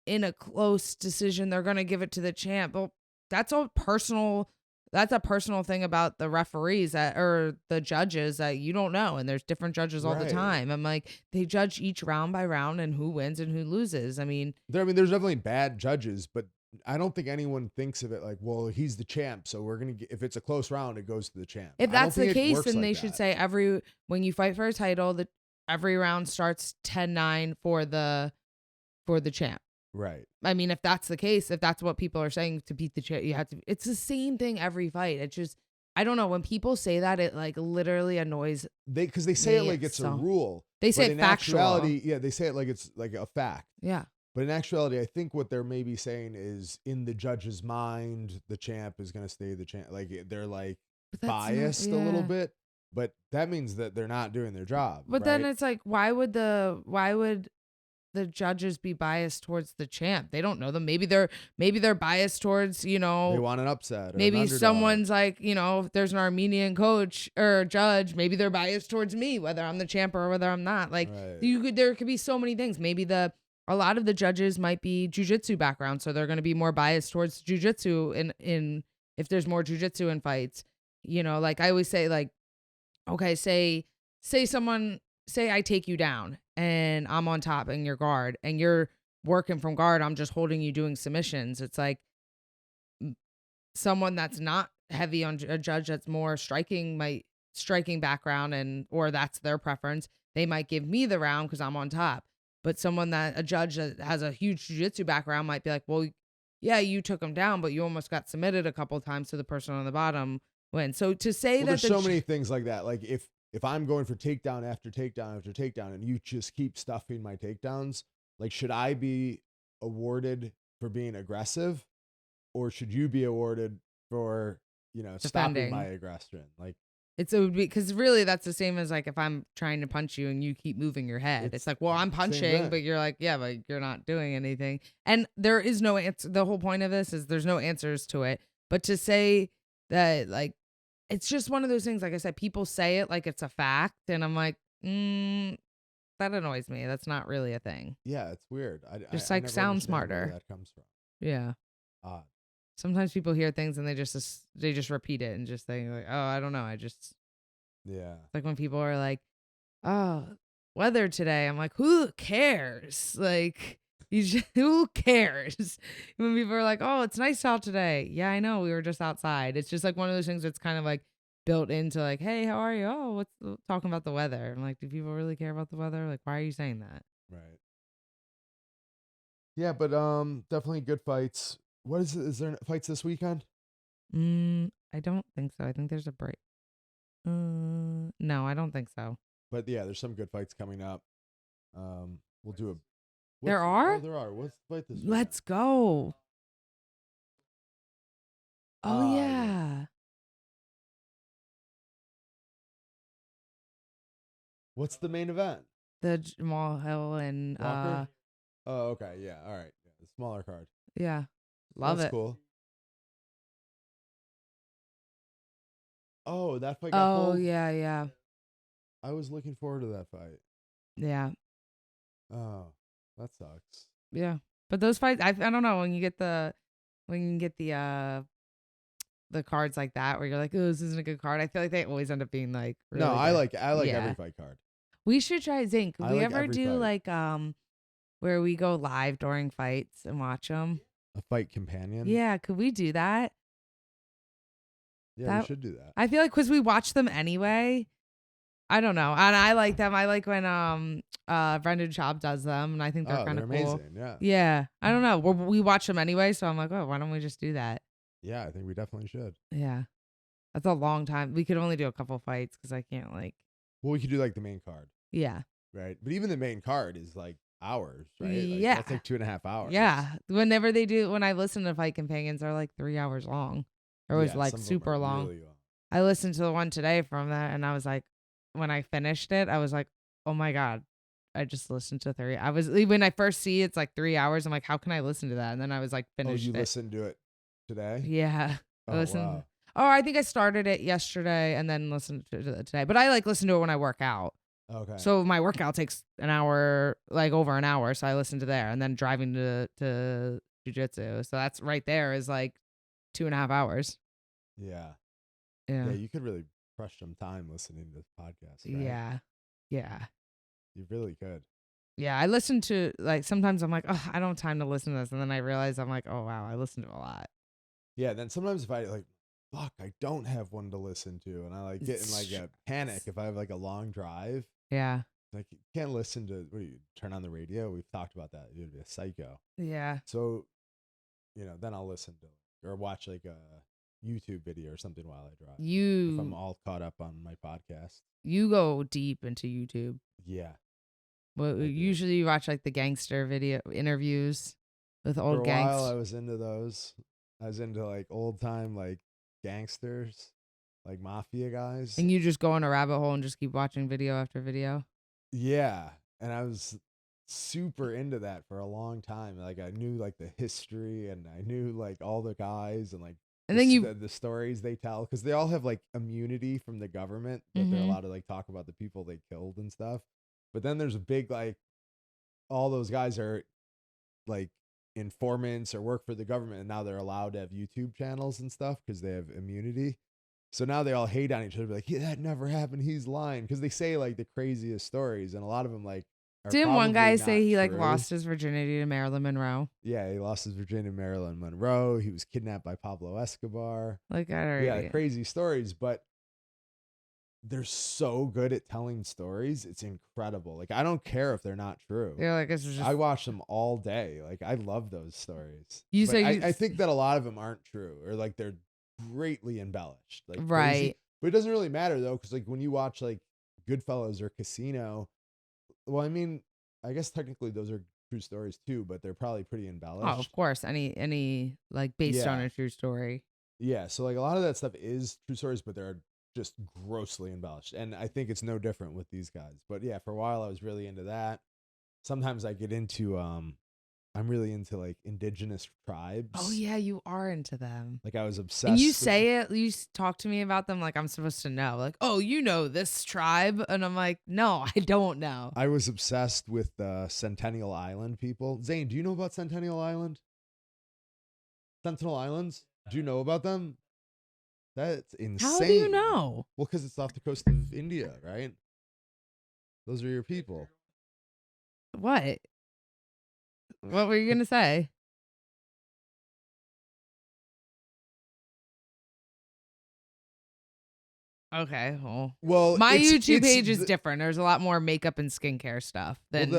in a close decision they're gonna give it to the champ. Well, that's a personal. That's a personal thing about the referees or the judges that you don't know, and there's different judges all the time. I'm like, they judge each round by round and who wins and who loses. I mean, there's definitely bad judges, but I don't think anyone thinks of it like, well, he's the champ, so we're gonna if it's a close round, it goes to the champ. If that's the case, then they like should that. say when you fight for a title, that every round starts 10-9 for the champ. Right. I mean, if that's the case, if that's what people are saying to beat the champ, you have to. It's the same thing every fight. It just, I don't know. When people say that, it like literally annoys. Because they say it like it's a rule. They say it factual. Actuality, yeah, they say it like it's like a fact. Yeah. But in actuality, I think what they're maybe saying is in the judge's mind, the champ is going to stay the champ. Like they're like biased a little bit, but that means that they're not doing their job. But then it's like, why would the the judges be biased towards the champ? They don't know them. Maybe they're biased towards, they want an upset. Or maybe someone's like, if there's an Armenian coach or judge, maybe they're biased towards me, whether I'm the champ or whether I'm not. Like there could be so many things. Maybe a lot of the judges might be jiu-jitsu background, so they're going to be more biased towards jiu-jitsu in if there's more jiu-jitsu in fights. Like I always say, like, okay, say I take you down and I'm on top and you're guard and you're working from guard, I'm just holding you doing submissions. It's like someone that's not heavy on a judge that's more striking background or that's their preference, they might give me the round because I'm on top. But a judge that has a huge jiu-jitsu background might be like, well, yeah, you took him down, but you almost got submitted a couple of times, so the person on the bottom wins. So to say that there's so many things like that. Like if I'm going for takedown after takedown after takedown and you just keep stuffing my takedowns, like should I be awarded for being aggressive or should you be awarded for, stopping my aggression? Like it would be because really that's the same as like if I'm trying to punch you and you keep moving your head. It's like, well, I'm punching, but you're like, yeah, but you're not doing anything. And there is no answer. The whole point of this is there's no answers to it. But to say that, like, it's just one of those things. Like I said, people say it like it's a fact, and I'm like, that annoys me. That's not really a thing. Yeah, it's weird. I never sound smarter. Where that comes from. Yeah. Sometimes people hear things and they just repeat it and just think like, oh, I don't know. Yeah. Like when people are like, oh, weather today. I'm like, who cares? Like, who cares? When people are like, oh, it's nice out today. Yeah, I know. We were just outside. It's just like one of those things that's kind of like built into like, hey, how are you? Oh, what's talking about the weather? I'm like, do people really care about the weather? Like, why are you saying that? Right. Yeah, but definitely good fights. What is it? Is there fights this weekend? I don't think so. I think there's a break. No, I don't think so. But yeah, there's some good fights coming up. We'll do a. There are? Oh, there are. What's the fight this weekend? Let's go. Oh yeah. What's the main event? The Jamal Hill and Walker? Oh, okay. Yeah. All right. Yeah, the smaller card. Yeah. Love That's it. Cool. Oh, that fight got pulled? Yeah. I was looking forward to that fight. Yeah. Oh, that sucks. Yeah. But those fights, I don't know, when you get the cards like that where you're like, oh, this isn't a good card. I feel like they always end up being like really No, I good. like every fight card. We should try Zink. Could we like ever every do fight. like where we go live during fights and watch them. A fight companion? Yeah, could we do that? Yeah, we should do that. I feel like because we watch them anyway. I don't know. And I like them. I like when Brendan Schaub does them, and I think they're kind of cool. Amazing, yeah. Yeah. I don't know. We watch them anyway, so I'm like, oh, why don't we just do that? Yeah, I think we definitely should. Yeah. That's a long time. We could only do a couple fights because I can't Well, we could do like the main card. Yeah. Right. But even the main card is like hours, right? Yeah. That's like 2.5 hours. Yeah. When I listen to Fight Companions, they're like 3 hours long. They're always like super long. Really long. I listened to the one today from that, and I was like, when I finished it, I was like, oh my God, I just listened to 3. When I first see it's like 3 hours, I'm like, how can I listen to that? And then I was like, finished it. Oh, you listened to it today? Yeah. Oh, wow. Oh, I think I started it yesterday and then listened to it today. But I listen to it when I work out. Okay. So my workout takes an hour, like over an hour. So I listen to there and then driving to jujitsu. So that's right there is like 2.5 hours. Yeah. Yeah. Yeah, you could really crush some time listening to this podcast, right? Yeah. Yeah. You really could. Yeah. I listen to sometimes I'm like, oh, I don't have time to listen to this. And then I realize I'm like, oh, wow, I listen to a lot. Yeah. Then sometimes if I fuck, I don't have one to listen to. And I get in a panic if I have a long drive. Yeah. You can't listen to, turn on the radio? We've talked about that. You'd be a psycho. Yeah. So, then I'll listen to or watch a YouTube video or something while I drive. If I'm all caught up on my podcast. You go deep into YouTube. Yeah. Well, usually you watch the gangster video interviews with old gangs. For a while I was into those. I was into old time gangsters, mafia guys. And you just go in a rabbit hole and just keep watching video after video. Yeah. And I was super into that for a long time. I knew the history and I knew all the guys and then the stories they tell because they all have immunity from the government that they're allowed to talk about the people they killed and stuff. But then there's a big all those guys are informants or work for the government and now they're allowed to have YouTube channels and stuff because they have immunity. So now they all hate on each other, yeah, that never happened. He's lying because they say the craziest stories and a lot of them Didn't one guy say he true. Lost his virginity to Marilyn Monroe? Yeah, he lost his virginity to Marilyn Monroe. He was kidnapped by Pablo Escobar. Crazy stories, but they're so good at telling stories. It's incredible. I don't care if they're not true. Yeah, I watch them all day. I love those stories. I think that a lot of them aren't true or they're greatly embellished. Right. Crazy. But it doesn't really matter though, because when you watch Goodfellas or Casino, well, I mean, I guess technically those are true stories too, but they're probably pretty embellished. Oh, of course. Any based on a true story. Yeah. So a lot of that stuff is true stories, but they're just grossly embellished. And I think it's no different with these guys. But yeah, for a while I was really into that. Sometimes I get into I'm really into indigenous tribes. Oh yeah, you are into them. I was obsessed. And you say it, you talk to me about them I'm supposed to know. Oh, you know this tribe, and I'm like, no, I don't know. I was obsessed with Centennial Island people. Zane, do you know about Centennial Island? Sentinel Islands? Do you know about them? That's insane. How do you know? Well, because it's off the coast of India, right? Those are your people. What? What were you going to say? Okay, well my YouTube page is different. There's a lot more makeup and skincare stuff than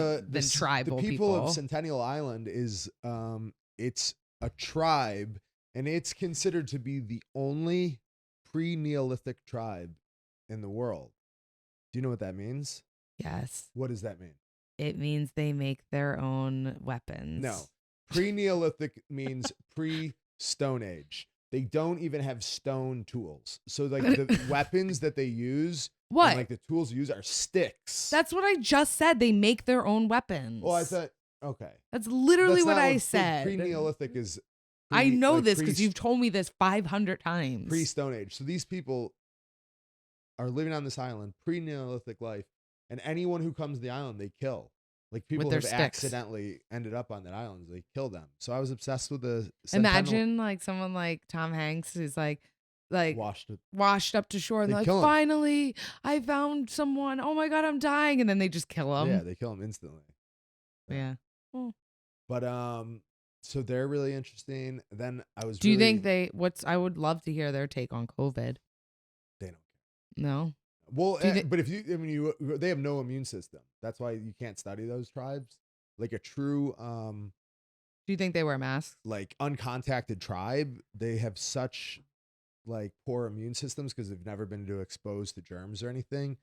tribal people. The people of Centennial Island is it's a tribe, and it's considered to be the only pre-Neolithic tribe in the world. Do you know what that means? Yes. What does that mean? It means they make their own weapons. No. Pre-Neolithic means pre-Stone Age. They don't even have stone tools. So the weapons that they use, what? And, the tools used are sticks. That's what I just said. They make their own weapons. Well, I thought, okay. That's literally what I said. Pre-Neolithic is. I know this because you've told me this 500 times. Pre-Stone Age. So these people are living on this island, pre-Neolithic life, and anyone who comes to the island, they kill. People have accidentally ended up on that island. They kill them. So I was obsessed with the Imagine someone like Tom Hanks who's washed up to shore and they're finally, I found someone. Oh my God, I'm dying. And then they just kill him. Yeah, they kill him instantly. Yeah. Cool. But so they're really interesting. Then I was. Do you think I would love to hear their take on COVID. They don't care. No. Well, but if they have no immune system. That's why you can't study those tribes. Like a true. Do you think they wear masks? Like uncontacted tribe, they have such like poor immune systems because they've never been exposed to germs or anything.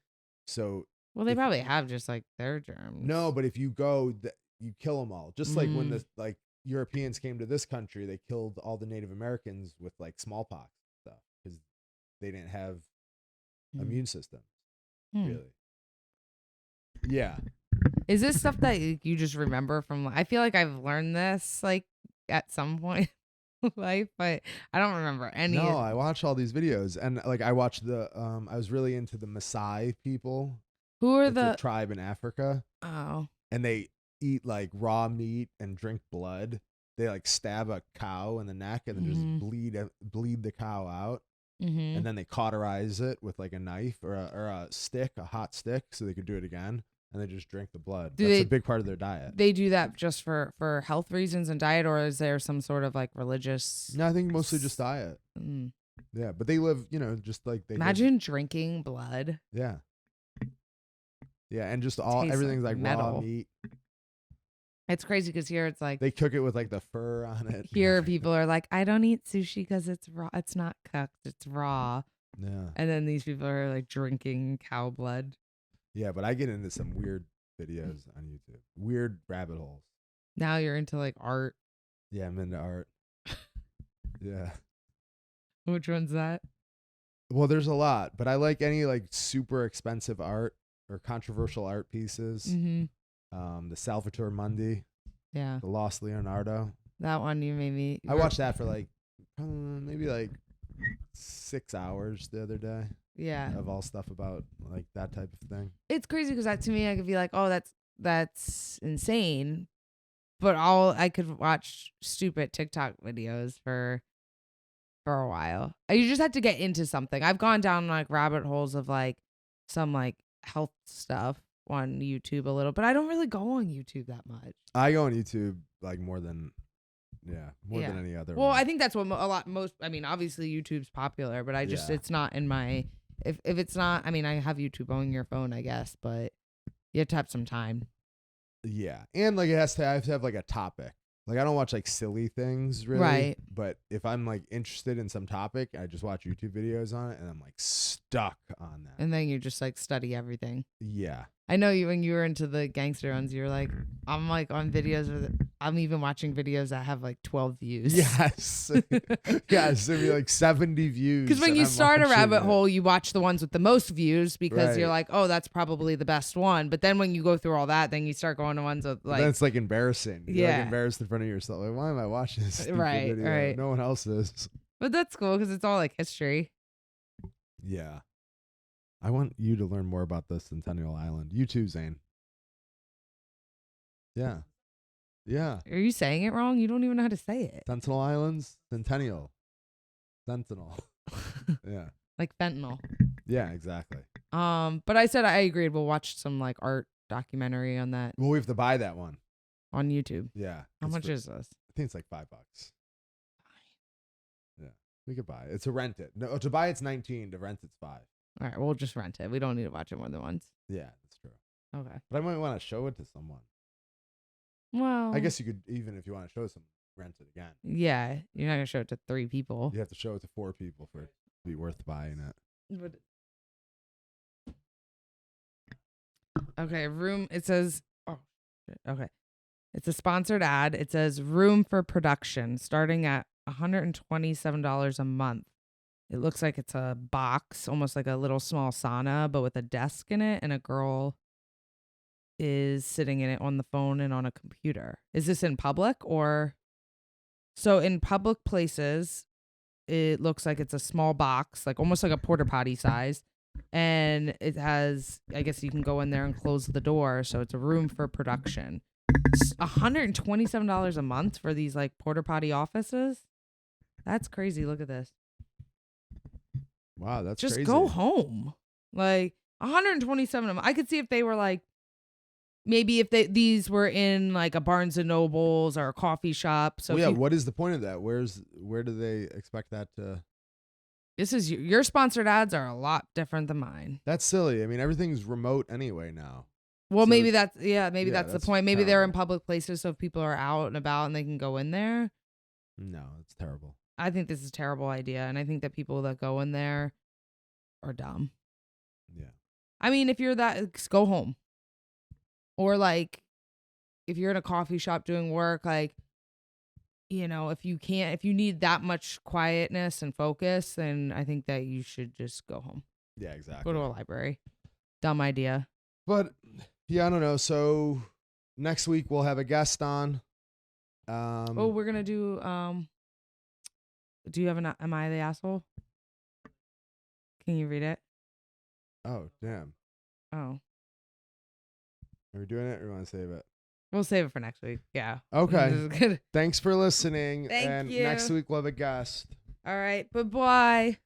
So. Well, they probably have just like their germs. No, but if you go, you kill them all. Just like when the Europeans came to this country, they killed all the Native Americans with like smallpox stuff because they didn't have immune systems. Really. Yeah. Is this stuff that you just remember from? I feel like I've learned this like at some point in life, but I don't remember any. No, I watch all these videos, and like I watched I was really into the Maasai people. Who are it's a tribe in Africa? Oh. And they eat like raw meat and drink blood. They like stab a cow in the neck and then just bleed the cow out. And then they cauterize it with like a knife or a stick, a hot stick, so they could do it again. And they just drink the blood. That's a big part of their diet. They do that just for health reasons and diet, or is there some sort of like religious? No, I think mostly just diet. Yeah, but they live, just like they. Imagine drinking blood. Yeah. Yeah, and just everything's like raw meat. It's crazy because here it's like they cook it with like the fur on it. Here people are like, I don't eat sushi because it's raw. It's not cooked. It's raw. Yeah. And then these people are like drinking cow blood. Yeah, but I get into some weird videos on YouTube. Weird rabbit holes. Now you're into like art. Yeah, I'm into art. Yeah. Which one's that? Well, there's a lot, but I like any like super expensive art or controversial art pieces. The Salvator Mundi. Yeah. The Lost Leonardo. That one you made me. I watched that for like maybe like 6 hours the other day. Yeah. Of all stuff about like that type of thing. It's crazy because that to me I could be like, oh, that's insane. But I could watch stupid TikTok videos for a while. You just have to get into something. I've gone down like rabbit holes of like some like health stuff on YouTube a little, but I don't really go on YouTube that much. I go on YouTube like more than any other. Well, I think that's what I mean, obviously YouTube's popular, but it's not in my, if it's not, I mean, I have YouTube on your phone, I guess, but you have to have some time. Yeah. And like I have to have like a topic. Like I don't watch like silly things really. Right. But if I'm like interested in some topic, I just watch YouTube videos on it and I'm like stuck on that. And then you just like study everything. Yeah. I know you when you were into the gangster ones, you were like, I'm like on videos I'm even watching videos that have like 12 views. Yes. Yes. There'd be like 70 views. Because when you start a rabbit hole, you watch the ones with the most views because you're like, oh, that's probably the best one. But then when you go through all that, then you start going to ones with like. Then it's like embarrassing. You're like embarrassed in front of yourself. Like, why am I watching this stupid video? Right. No one else is. But that's cool because it's all like history. Yeah. I want you to learn more about the Centennial Island. You too, Zane. Yeah. Yeah. Are you saying it wrong? You don't even know how to say it. Sentinel Islands? Centennial. Sentinel. Yeah. Like fentanyl. Yeah, exactly. But I said I agreed. We'll watch some like art documentary on that. Well, we have to buy that one. On YouTube. Yeah. How much is this? I think it's like $5. Yeah. We could buy it. It's to rent it. No, to buy it's 19. To rent it's 5. All right, we'll just rent it. We don't need to watch it more than once. Yeah, that's true. Okay. But I might want to show it to someone. Well, I guess you could, even if you want to show someone, rent it again. Yeah, you're not going to show it to 3 people. You have to show it to 4 people for it to be worth buying it. Okay, it says, okay. It's a sponsored ad. It says room for production starting at $127 a month. It looks like it's a box, almost like a little small sauna, but with a desk in it, and a girl is sitting in it on the phone and on a computer. Is this in public or? So in public places, it looks like it's a small box, like almost like a porta potty size. And it has, I guess you can go in there and close the door. So it's a room for production. $127 a month for these like porta potty offices. That's crazy. Look at this. Wow, that's just crazy. Go home. Like 127 of them. I could see if they were like maybe if these were in like a Barnes and Nobles or a coffee shop. So well, yeah, what is the point of that? Where do they expect that to? This is your sponsored ads are a lot different than mine. That's silly. I mean, everything's remote anyway now. Well, so, maybe that's the point. Maybe they're in public places, so if people are out and about and they can go in there. No, it's terrible. I think this is a terrible idea, and I think that people that go in there are dumb. Yeah. I mean, if you're that, go home. Or like, if you're in a coffee shop doing work, like, you know, if you need that much quietness and focus, then I think that you should just go home. Yeah, exactly. Go to a library. Dumb idea. But yeah, I don't know. So next week we'll have a guest on. We're gonna do. Do you have an Am I the Asshole? Can you read it? Oh, damn. Oh. Are we doing it or you want to save it? We'll save it for next week. Yeah. Okay. Thanks for listening. Thank you. Next week we'll have a guest. All right. Bye-bye.